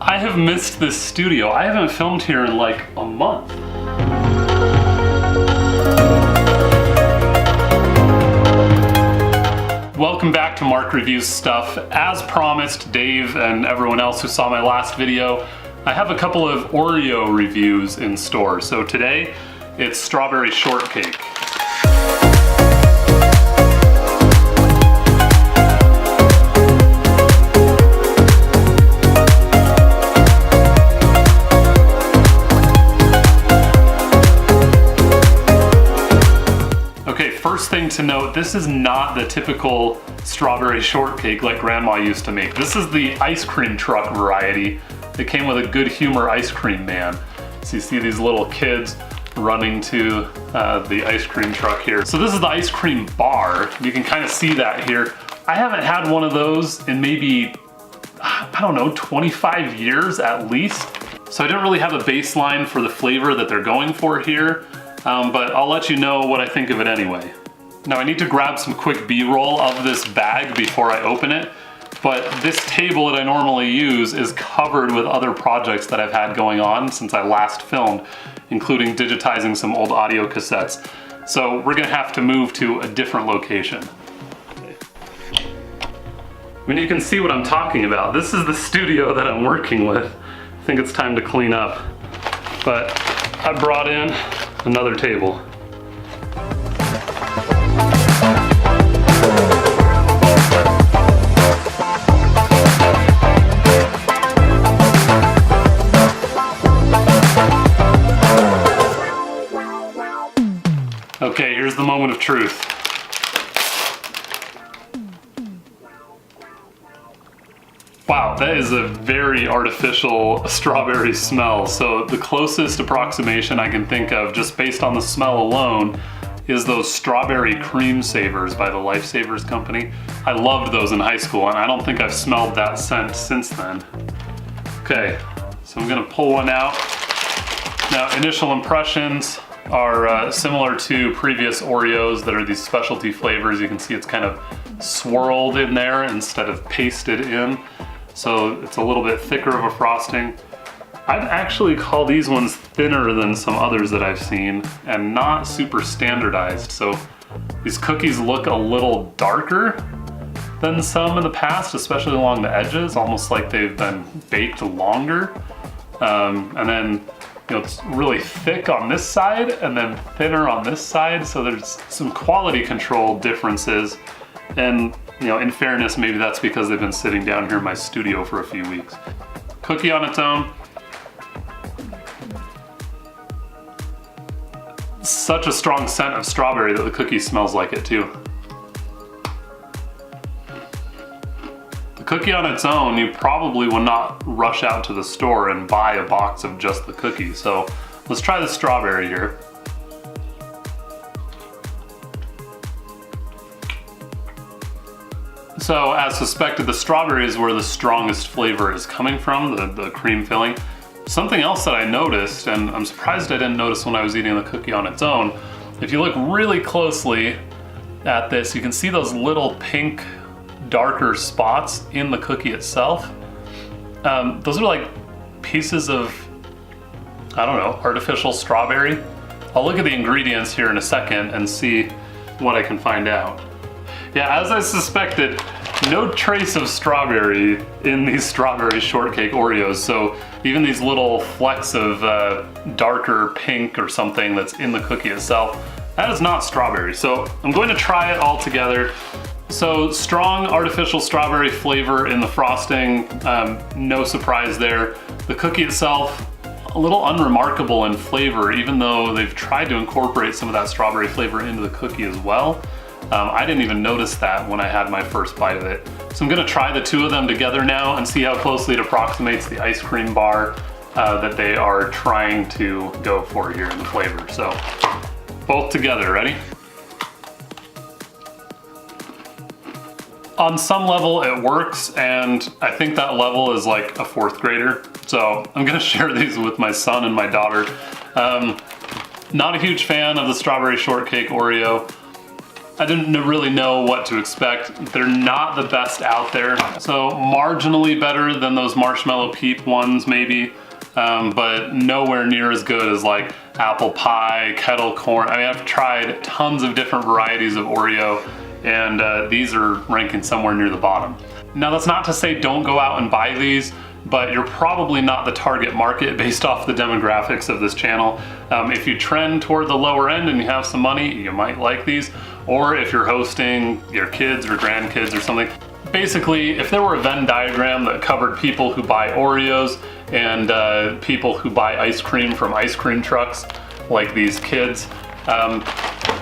I have missed this studio. I haven't filmed here in like a month. Welcome back to Mark Reviews Stuff. As promised, Dave and everyone else who saw my last video, I have a couple of Oreo reviews in store. So today, it's strawberry shortcake. First thing to note, this is not the typical strawberry shortcake like Grandma used to make. This is the ice cream truck variety that came with a Good Humor ice cream man. So you see these little kids running to the ice cream truck here. So this is the ice cream bar. You can kind of see that here. I haven't had one of those in maybe, I don't know, 25 years at least. So I didn't really have a baseline for the flavor that they're going for here. But I'll let you know what I think of it anyway. Now I need to grab some quick B-roll of this bag before I open it, but this table that I normally use is covered with other projects that I've had going on since I last filmed, including digitizing some old audio cassettes. So we're gonna have to move to a different location. I mean, you can see what I'm talking about. This is the studio that I'm working with. I think it's time to clean up, but I brought in another table. Okay, here's the moment of truth. Wow, that is a very artificial strawberry smell. So the closest approximation I can think of, just based on the smell alone, is those strawberry cream savers by the Lifesavers company. I loved those in high school, and I don't think I've smelled that scent since then. Okay, so I'm gonna pull one out. Now, initial impressions are similar to previous Oreos that are these specialty flavors. You can see it's kind of swirled in there instead of pasted in. So it's a little bit thicker of a frosting. I'd actually call these ones thinner than some others that I've seen and not super standardized. So these cookies look a little darker than some in the past, especially along the edges, almost like they've been baked longer. And then, you know, it's really thick on this side and then thinner on this side. So there's some quality control differences. And, you know, in fairness, maybe that's because they've been sitting down here in my studio for a few weeks. Cookie on its own. Such a strong scent of strawberry that the cookie smells like it too. The cookie on its own, you probably would not rush out to the store and buy a box of just the cookie. So let's try the strawberry here. So as suspected, the strawberry is where the strongest flavor is coming from, the cream filling. Something else that I noticed, and I'm surprised I didn't notice when I was eating the cookie on its own, if you look really closely at this, you can see those little pink, darker spots in the cookie itself. Those are like pieces of, I don't know, artificial strawberry. I'll look at the ingredients here in a second and see what I can find out. Yeah, as I suspected, no trace of strawberry in these strawberry shortcake Oreos. So even these little flecks of darker pink or something that's in the cookie itself, that is not strawberry. So I'm going to try it all together. So strong artificial strawberry flavor in the frosting, no surprise there. The cookie itself, a little unremarkable in flavor, even though they've tried to incorporate some of that strawberry flavor into the cookie as well. I didn't even notice that when I had my first bite of it. So I'm gonna try the two of them together now and see how closely it approximates the ice cream bar that they are trying to go for here in the flavor. So both together, ready? On some level it works, and I think that level is like a fourth grader. So I'm gonna share these with my son and my daughter. Not a huge fan of the strawberry shortcake Oreo. I didn't really know what to expect. They're not the best out there. So marginally better than those Marshmallow Peep ones maybe, but nowhere near as good as like apple pie, kettle corn. I mean, I've tried tons of different varieties of Oreo, and these are ranking somewhere near the bottom. Now that's not to say don't go out and buy these, but you're probably not the target market based off the demographics of this channel. If you trend toward the lower end and you have some money, you might like these. Or if you're hosting your kids or grandkids or something. Basically, if there were a Venn diagram that covered people who buy Oreos and people who buy ice cream from ice cream trucks, like these kids,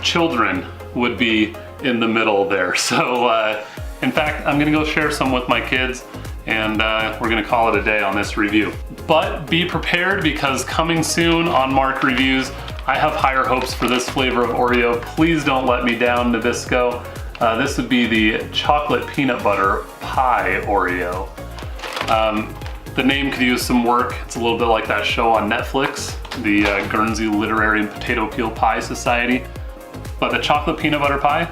children would be in the middle there. So in fact, I'm gonna go share some with my kids, and we're gonna call it a day on this review. But be prepared, because coming soon on Mark Reviews, I have higher hopes for this flavor of Oreo. Please don't let me down, Nabisco. This would be the chocolate peanut butter pie Oreo. The name could use some work. It's a little bit like that show on Netflix, the Guernsey Literary and Potato Peel Pie Society. But the chocolate peanut butter pie,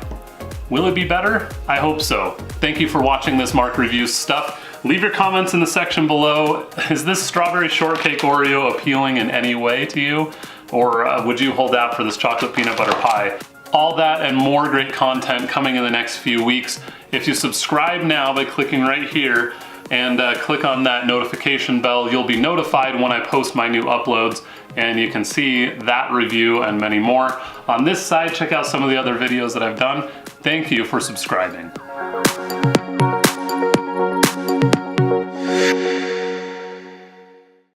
will it be better? I hope so. Thank you for watching this Mark Reviews stuff. Leave your comments in the section below. Is this strawberry shortcake Oreo appealing in any way to you? Or would you hold out for this chocolate peanut butter pie? All that and more great content coming in the next few weeks. If you subscribe now by clicking right here and click on that notification bell, you'll be notified when I post my new uploads, and you can see that review and many more. On this side, check out some of the other videos that I've done. Thank you for subscribing.